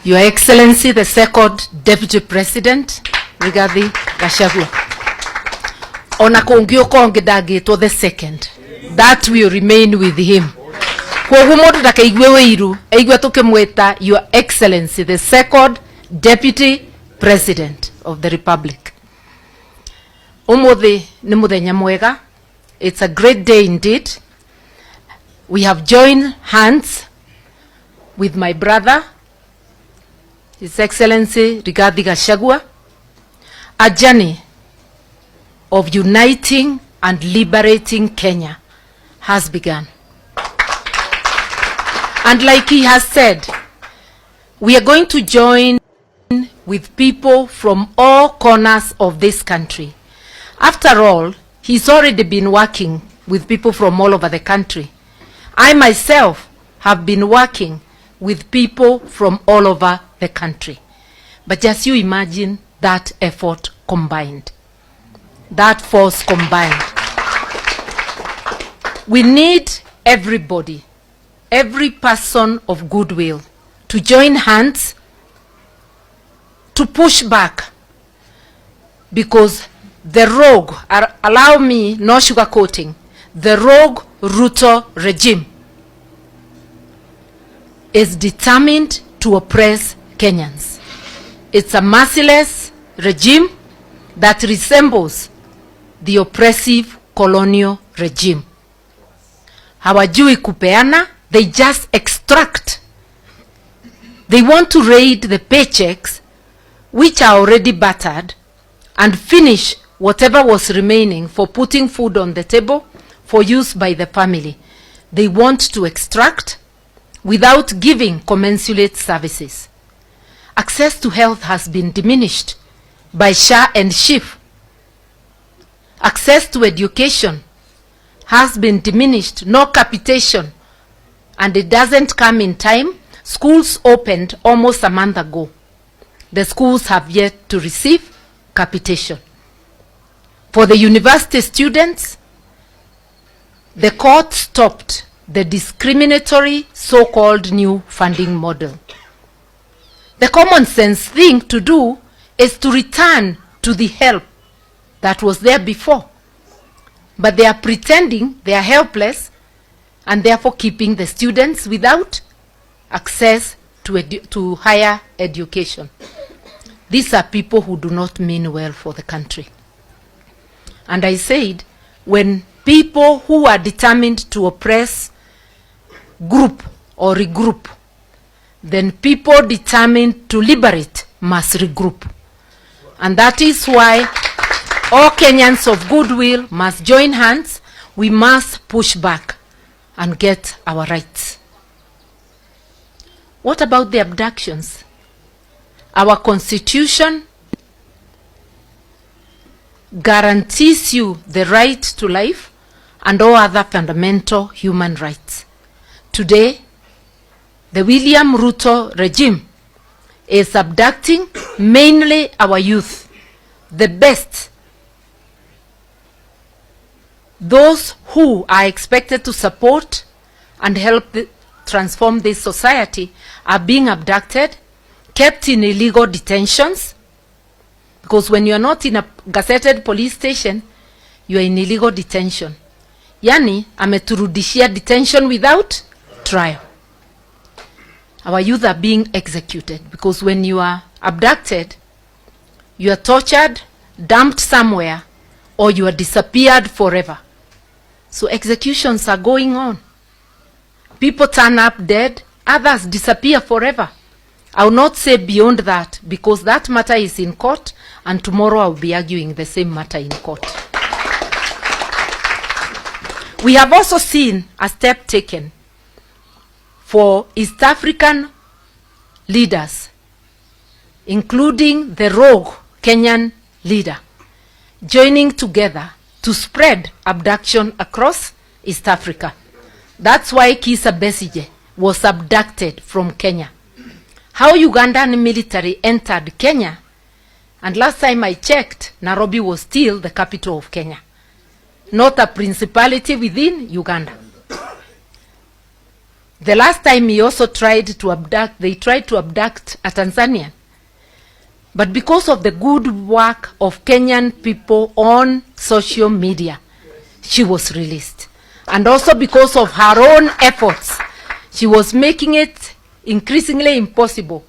Your Excellency, the second Deputy President, Rigathi Gachagua. Ona kongio konge dagitwo the second. That will remain with him. Kwa gumodu dakaigwe weiru, eigwe tukimweta Your Excellency, the second Deputy President of the Republic. Umuthi ni muthenya mwega. It's a great day indeed. We have joined hands with my brother, His Excellency Rigathi Gachagua, a journey of uniting and liberating Kenya has begun. And like he has said, we are going to join with people from all corners of this country. After all, he's already been working with people from all over the country. I myself have been working with people from all over the country. But just you imagine that effort combined, that force combined. We need everybody, every person of goodwill to join hands to push back, because the rogue, allow me no sugarcoating, the rogue Ruto regime is determined to oppress Kenyans. It's a merciless regime that resembles the oppressive colonial regime. Hawajui kupeana, they just extract. They want to raid the paychecks which are already battered and finish whatever was remaining for putting food on the table for use by the family. They want to extract without giving commensurate services. Access to health has been diminished by SHA and SHIF. Access to education has been diminished, no capitation, and it doesn't come in time. Schools opened almost a month ago. The schools have yet to receive capitation. For the university students, the court stopped the discriminatory so-called new funding model. The common sense thing to do is to return to the help that was there before. But they are pretending they are helpless and therefore keeping the students without access to higher education. These are people who do not mean well for the country. And I said, when people who are determined to oppress group or regroup, then people determined to liberate must regroup. And that is why all Kenyans of goodwill must join hands. We must push back and get our rights. What about the abductions? Our constitution guarantees you the right to life and all other fundamental human rights. Today, the William Ruto regime is abducting mainly our youth, the best, those who are expected to support and help transform this society are being abducted, kept in illegal detentions, because when you are not in a gazetted police station, you are in illegal detention. Yani, ameturudishia detention without trial. Our youth are being executed because when you are abducted, you are tortured, dumped somewhere, or you are disappeared forever. So executions are going on. People turn up dead, others disappear forever. I will not say beyond that, because that matter is in court, and tomorrow I will be arguing the same matter in court. We have also seen a step taken for East African leaders, including the rogue Kenyan leader, joining together to spread abduction across East Africa. That's why Kizza Besigye was abducted from Kenya. How Ugandan military entered Kenya, and last time I checked, Nairobi was still the capital of Kenya, not a principality within Uganda. The last time he also tried to abduct, they tried to abduct a Tanzanian. But because of the good work of Kenyan people on social media, she was released. And also because of her own efforts, she was making it increasingly impossible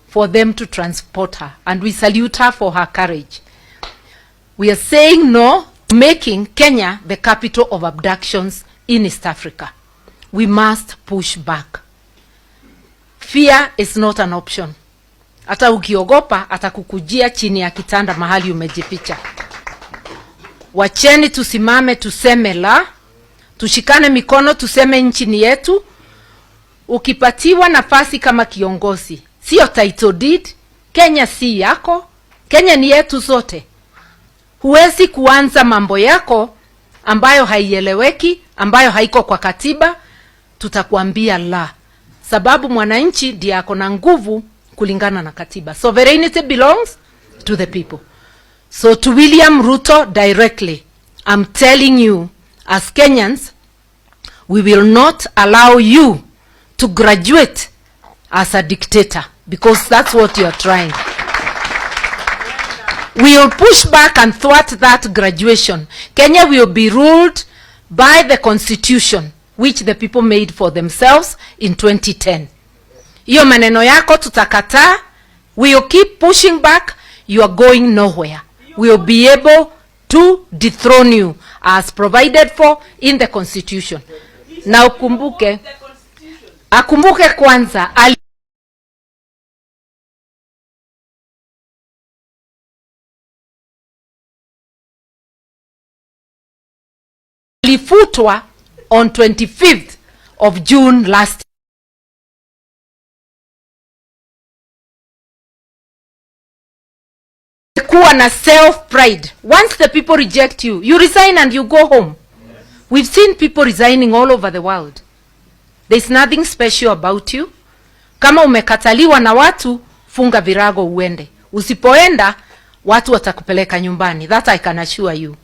for them to transport her. And we salute her for her courage. We are saying no to making Kenya the capital of abductions in East Africa. We must push back. Fear is not an option. Hata ukiogopa atakukujia chini ya kitanda mahali umejificha. Wacheni tusimame tuseme la, tushikane mikono tuseme nchi ni yetu. Ukipatiwa nafasi kama kiongozi, sio title deed, Kenya si yako, Kenya ni yetu zote. Huwezi kuanza mambo yako ambayo haieleweki, ambayo haiko kwa katiba, tutakwambia la. Sababu mwananchi ndiye ako na nguvu kulingana na katiba. Sovereignty belongs to the people. So to William Ruto directly, I'm telling you, as Kenyans, we will not allow you to graduate as a dictator, because that's what you're trying. We will push back and thwart that graduation. Kenya will be ruled by the constitution which the people made for themselves in 2010. Iyo maneno yako tutakataa. We will keep pushing back. You are going nowhere. We will be able to dethrone you as provided for in the constitution. Na ukumbuke, akumbuke kwanza alifutwa on 25th of June last year. Kuwa na self pride. Once the people reject you, you resign and you go home. We've seen people resigning all over the world. There's nothing special about you. Kama umekataliwa na watu, funga virago uende. Usipoenda, watu watakupeleka nyumbani. That I can assure you.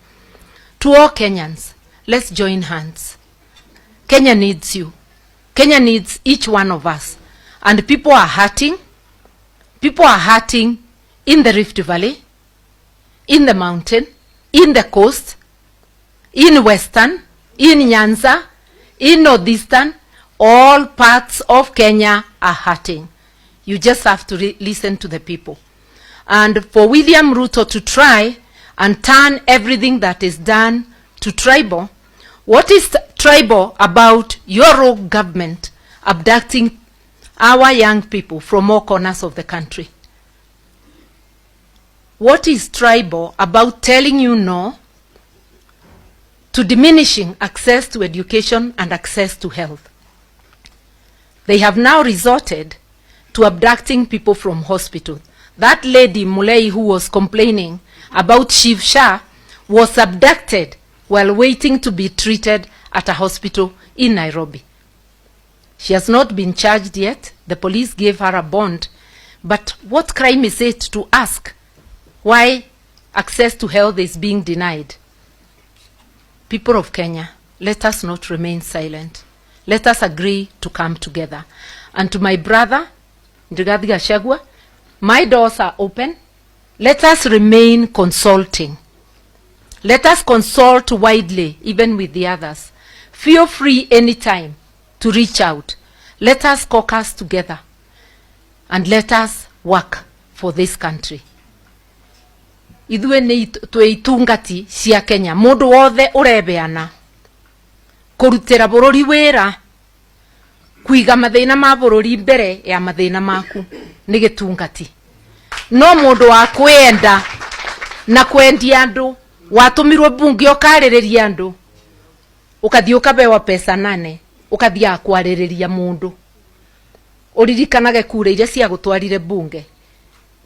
To all Kenyans, let's join hands. Kenya needs you. Kenya needs each one of us. And people are hurting. People are hurting in the Rift Valley, in the mountain, in the coast, in Western, in Nyanza, in Northeastern. All parts of Kenya are hurting. You just have to listen to the people. And for William Ruto to try and turn everything that is done to tribal, what is tribal about your rogue government abducting our young people from all corners of the country? What is tribal about telling you no to diminishing access to education and access to health? They have now resorted to abducting people from hospitals. That lady Mulei who was complaining about Shiv Shah was abducted while waiting to be treated at a hospital in Nairobi. She has not been charged yet. The police gave her a bond. But what crime is it to ask why access to health is being denied? People of Kenya, let us not remain silent. Let us agree to come together. And to my brother, Gachagua, my doors are open. Let us remain consulting. Let us consult widely, even with the others. Feel free anytime to reach out. Let us caucus together. And let us work for this country. Idue ni tuitungati cia Kenya. Mundu wothe urebeana kurutira bururi wira kuiga mathina ma bururi mbere ya mathina maku ni gitungati. No mundu wa kwenda na kwendia andu, watumirwe bunge ukaririria andu, ukathii ukabewa pesa 8, ukathii akwaririria mundu, uririkanage kure iria cia gutwarire bunge,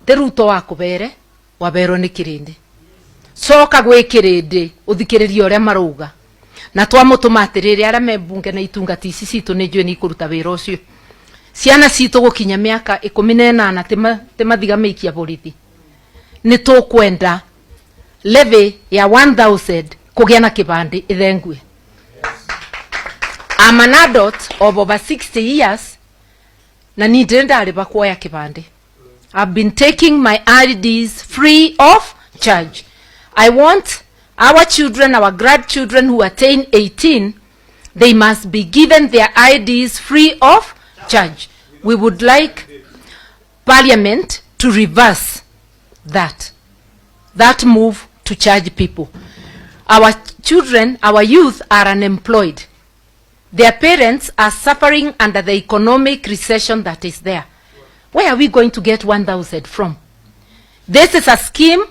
the Ruto wakubere wabero ni kirindi. Soka gwe kirindi uthikiriria uria maruga. Na twamutumatirire ara me bunge na itungati ici citu ni njwe ni kuruta wira ucio. Ciana citu gukinya miaka 18 temathiga meikia borithi. Ni tukwenda levy ya 1000 kugia na kibandi ithengue. I'm an adult of over 60 years. Na nidenda alibakuwa kibande. I've been taking my IDs free of charge. I want our children, our grandchildren who attain 18, they must be given their IDs free of charge. We would like Parliament to reverse that move to charge people. Our children, our youth are unemployed. Their parents are suffering under the economic recession that is there. Where are we going to get 1,000 from? This is a scheme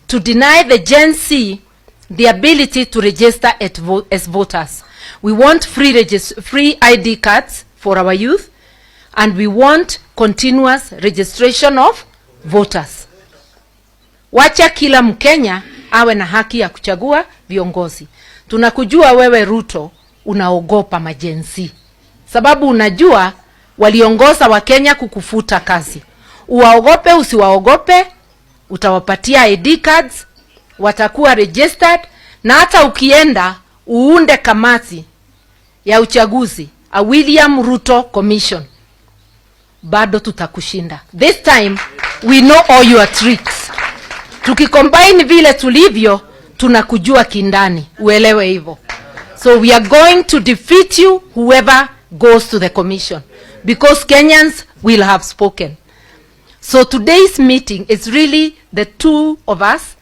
to deny the Gen Z the ability to register as voters. We want free ID cards for our youth, and we want continuous registration of voters. Wacha kila Mkenya awe na haki ya kuchagua viongozi. Tunakujua wewe Ruto unaogopa majenzi, sababu unajua waliongoza wa Kenya kukufuta kazi. Uwaogope usiwaogope, utawapatia ID cards, watakuwa registered, na hata ukienda uunde kamati ya uchaguzi, a William Ruto Commission, bado tutakushinda. This time we know all your tricks. Tukicombine vile tulivyo, tunakujua kindani, uelewe hivyo. So we are going to defeat you, whoever goes to the commission, because Kenyans will have spoken. So today's meeting is really the two of us,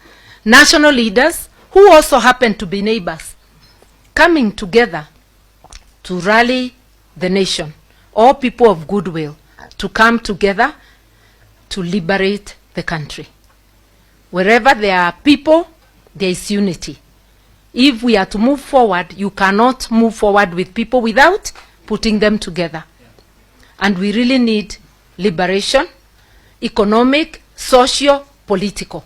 national leaders, who also happen to be neighbors, coming together to rally the nation, all people of goodwill, to come together to liberate the country. Wherever there are people, there is unity. If we are to move forward, you cannot move forward with people without putting them together. And we really need liberation, economic, socio, political.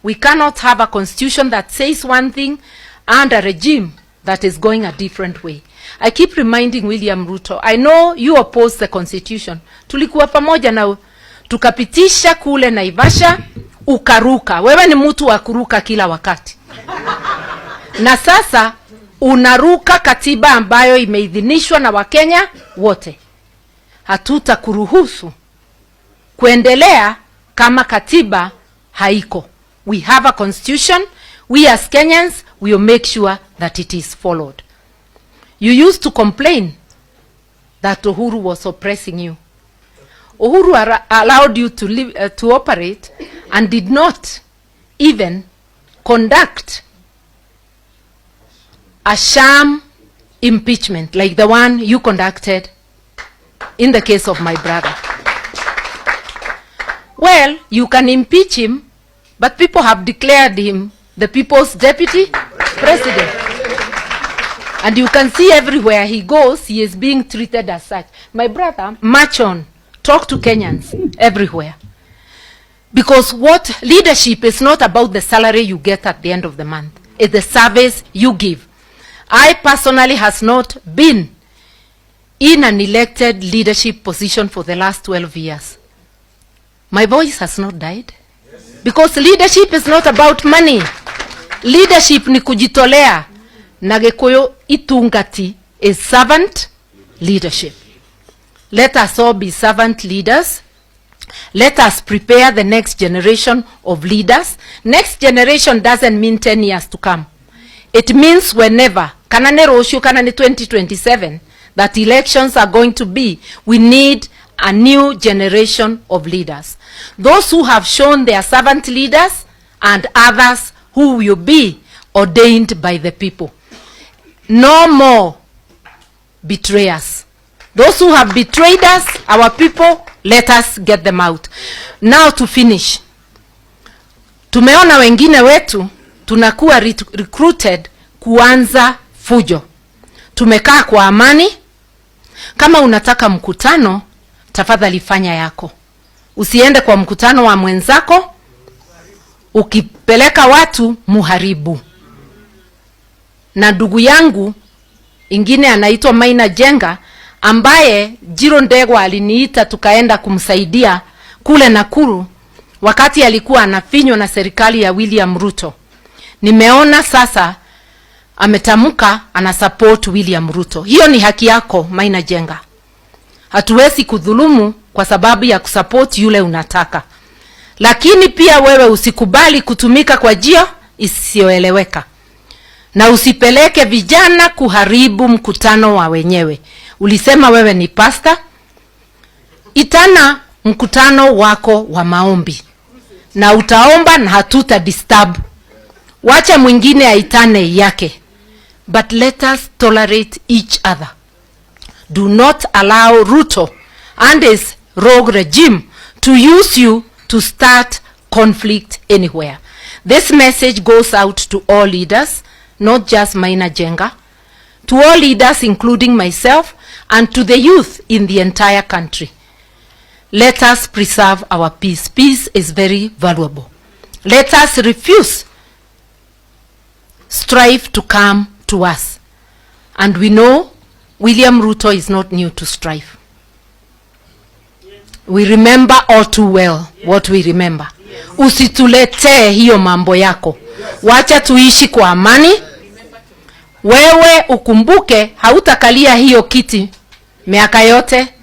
We cannot have a constitution that says one thing and a regime that is going a different way. I keep reminding William Ruto, I know you oppose the constitution. Tulikuwa pamoja na tukapitisha kule Naivasha, ukaruka. Wewe ni mtu wa kuruka kila wakati. Na sasa unaruka katiba ambayo imeidhinishwa na Wakenya wote. Hatutakuruhusu kuendelea kama katiba haiko. We have a constitution. We as Kenyans will make sure that it is followed. You used to complain that Uhuru was oppressing you. Uhuru allowed you to live, to operate, and did not even conduct a sham impeachment like the one you conducted in the case of my brother. Well, you can impeach him, but people have declared him the people's deputy president. And you can see everywhere he goes, he is being treated as such. My brother, march on, talk to Kenyans everywhere. Because what leadership is not about the salary you get at the end of the month. It's the service you give. I personally has not been in an elected leadership position for the last 12 years. My voice has not died. Because leadership is not about money. Leadership ni kujitolea. Nagekoyo itungati is servant leadership. Let us all be servant leaders. Let us prepare the next generation of leaders. Next generation doesn't mean 10 years to come. It means whenever, kanane roshu kanane 2027, that elections are going to be, we need a new generation of leaders. Those who have shown their servant leaders, and others who will be ordained by the people. No more betrayers. Those who have betrayed us, our people, let us get them out. Now to finish. Tumeona wengine wetu tunakuwa recruited kuanza fujo. Tumekaa kwa amani. Kama unataka mkutano, tafadhali fanya yako. Usiende kwa mkutano wa mwenzako, ukipeleka watu muharibu. Na ndugu yangu ingine anaitwa Maina Jenga, ambaye Jiro Ndegwa aliniita tukaenda kumsaidia kule Nakuru wakati alikuwa anafinywa na serikali ya William Ruto. Nimeona sasa ametamuka ana support William Ruto. Hiyo ni haki yako, Maina Jenga. Hatuwezi kudhulumu kwa sababu ya kusupport yule unataka. Lakini pia wewe usikubali kutumika kwa njia isiyoeleweka. Na usipeleke vijana kuharibu mkutano wa wenyewe. Ulisema wewe ni pastor. Itana mkutano wako wa maombi. Na utaomba na hatuta disturb. Wacha mwingine aitane yake. But let us tolerate each other. Do not allow Ruto and his rogue regime to use you to start conflict anywhere. This message goes out to all leaders, not just Maina Jenga, to all leaders including myself, and to the youth in the entire country. Let us preserve our peace. Peace is very valuable. Let us refuse strife to come to us. And we know William Ruto is not new to strife. We remember all too well what we remember. Usitulete hiyo mambo yako. Wacha tuishi kwa amani. Wewe ukumbuke hautakalia hiyo kiti miaka yote.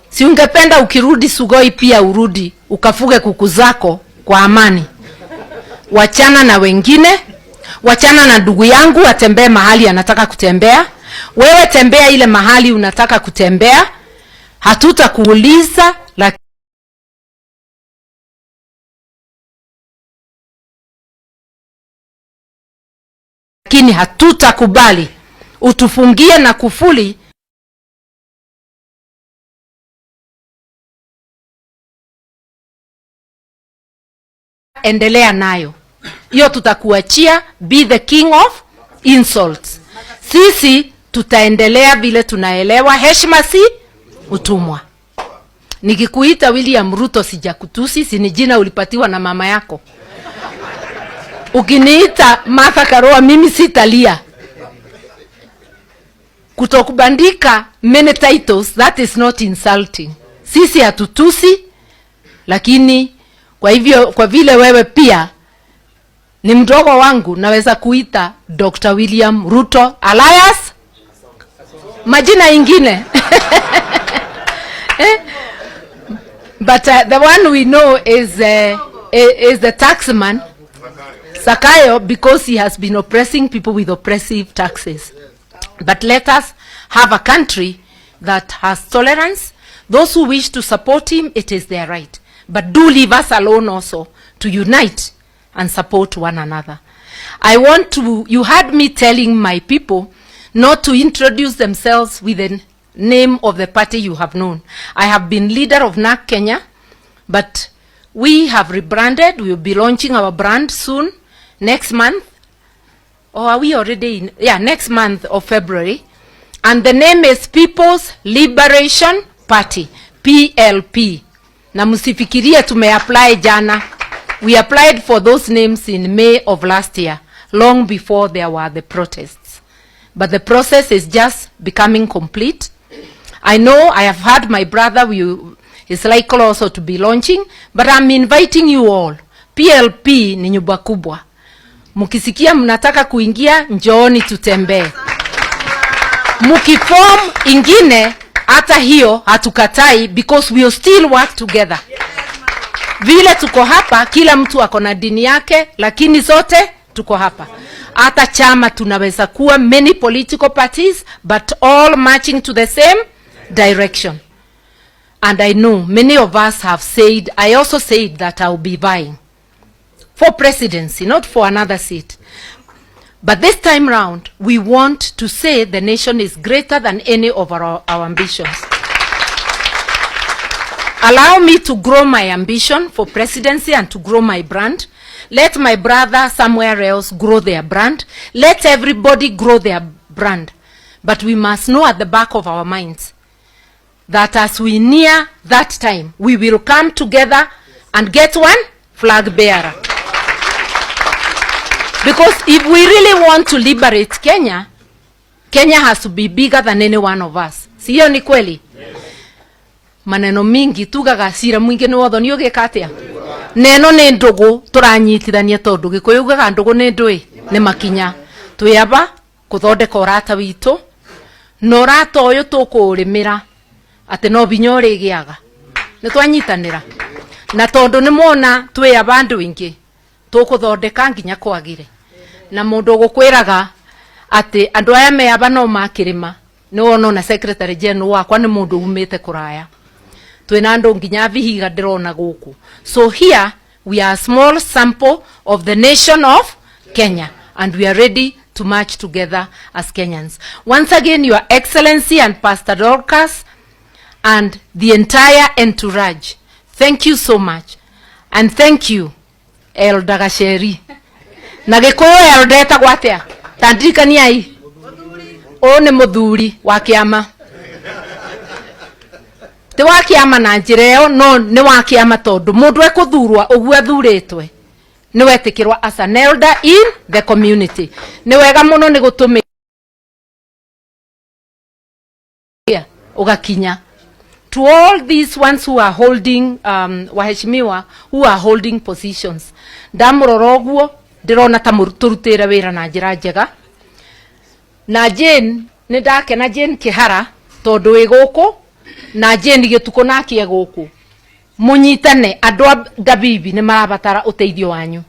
Si ungependa ukirudi Sugoi pia urudi ukafuge kuku zako kwa amani. Wachana na wengine. Wachana na ndugu yangu atembee mahali anataka kutembea. Wewe tembea ile mahali unataka kutembea. Hatutakuuliza, lakini hatutakubali utufungie na kufuli. Endelea nayo. Hiyo tutakuachia. Be the king of insults. Sisi tutaendelea vile tunaelewa. Heshima si utumwa. Nikikuita William Ruto sijakutusi, si ni jina ulipatiwa na mama yako. Ukiniita Martha Karua mimi sitalia. Kutokubandika many titles, that is not insulting. Sisi hatutusi, lakini kwa hivyo kwa vile wewe pia ni mdogo wangu naweza kuita Dr. William Ruto alias majina ingine. But the one we know is the taxman Sakayo, because he has been oppressing people with oppressive taxes. But let us have a country that has tolerance. Those who wish to support him, it is their right. But do leave us alone also to unite and support one another. You heard me telling my people not to introduce themselves with the name of the party you have known. I have been leader of NAC Kenya, but we have rebranded. We will be launching our brand soon, next month. Or are we already in? Yeah, next month of February. And the name is People's Liberation Party, PLP. Na musifikiria tume-apply jana. We applied for those names in May of last year, long before there were the protests. But the process is just becoming complete. I know I have heard my brother is likely also to be launching, but I'm inviting you all. PLP ni nyumba kubwa. Mukisikia mnataka kuingia, njooni tutembee. Mukiform ingine, hata hiyo hatukatai, because we will still work together. Vile tuko hapa, kila mtu ako na dini yake, lakini zote tuko hapa. Hata chama tunaweza kuwa many political parties, but all marching to the same direction. And I know many of us have said, I also said that I'll be vying for presidency, not for another seat. But this time round, we want to say the nation is greater than any of our ambitions. Allow me to grow my ambition for presidency and to grow my brand. Let my brother somewhere else grow their brand. Let everybody grow their brand. But we must know at the back of our minds that as we near that time, we will come together and get one flag bearer. Because if we really want to liberate Kenya, Kenya has to be bigger than any one of us. Siyo ni kweli? Yes. Maneno mingi tugagasira mwingi ni wotho ni ugikatia. Neno ni ndugu turanyitithania tondu gikuyu ugaga ndugu ni ndui ni makinya. tuyaba kuthondeka urata witu no urata uyu tukurimira ati no binya urigiaga ni twanyitanira na tondu ni mona tuyaba andu ingi tukuthondeka nginya kwagire na mundu gukwiraga ati andu aya meaba no makirima ni wona na secretary general wakwa ni mundu umite kuraya twina andu nginya vihiga ndirona guku. So here we are a small sample of the nation of Kenya and we are ready to march together as Kenyans. Once again, Your Excellency and Pastor Dorcas and the entire entourage, thank you so much. And thank you, Elder Gacheri. Nagikuyu Elder etagwo atia? Tandikaniai. One muthuri wa kiama. Ti wa kiama na njireo no ni wa kiama tondu mundu ekuthurwa uguo athuritwe ni wetikirwa as an elder in the community. Ni wega muno ni gutumia ugakinya to all these ones who are holding waheshimiwa who are holding positions. Ndamurora uguo ndirona ta turutira wira na njira njega na Jane ni ndakena Jane Kihara tondu wi guku na Jane gituko nakie guku munyitane andu Gabibi ni marabatara uteithio wanyu.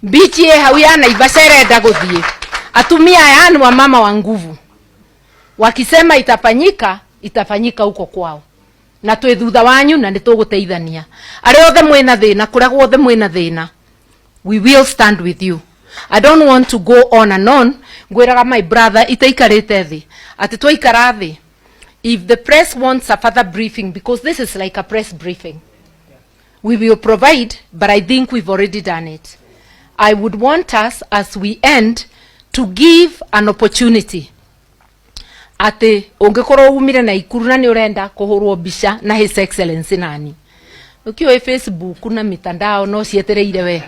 Bichi hau ya Naivasha irenda guthie atumia yani wa mama wa nguvu wakisema itafanyika huko kwao na twi thutha wanyu na nituguteithania ari othe mwina thina kuria guothe mwina thina we will stand with you. I don't want to go on and on. Ngwiraga my brother itaikarite thi ati twaikara thi. If the press wants a further briefing, because this is like a press briefing, we will provide, but I think we've already done it. I would want us, as we end, to give an opportunity. Ati ungekoro umire na Ikuru na ni urenda kuhurwo bisha na His Excellency nani. Ukiwa Facebook kuna mitandao no sietereire we.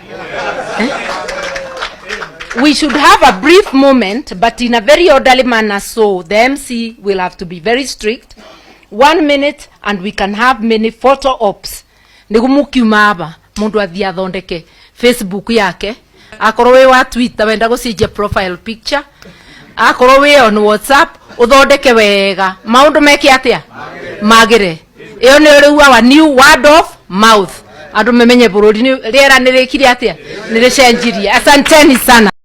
We should have a brief moment, but in a very orderly manner, so the MC will have to be very strict. 1 minute, and we can have many photo ops. Nigumukiuma aba mundu athia athondeke Facebook yake, akorwo we wa Twitter wenda gucenjia profile picture, akorwo we on WhatsApp uthondeke wega maundu meke atia magire. Iyo ni riu wa new word of mouth. Andu memenye bururi ni riera ni rikiri atia ni ricenjirie. Asanteni sana.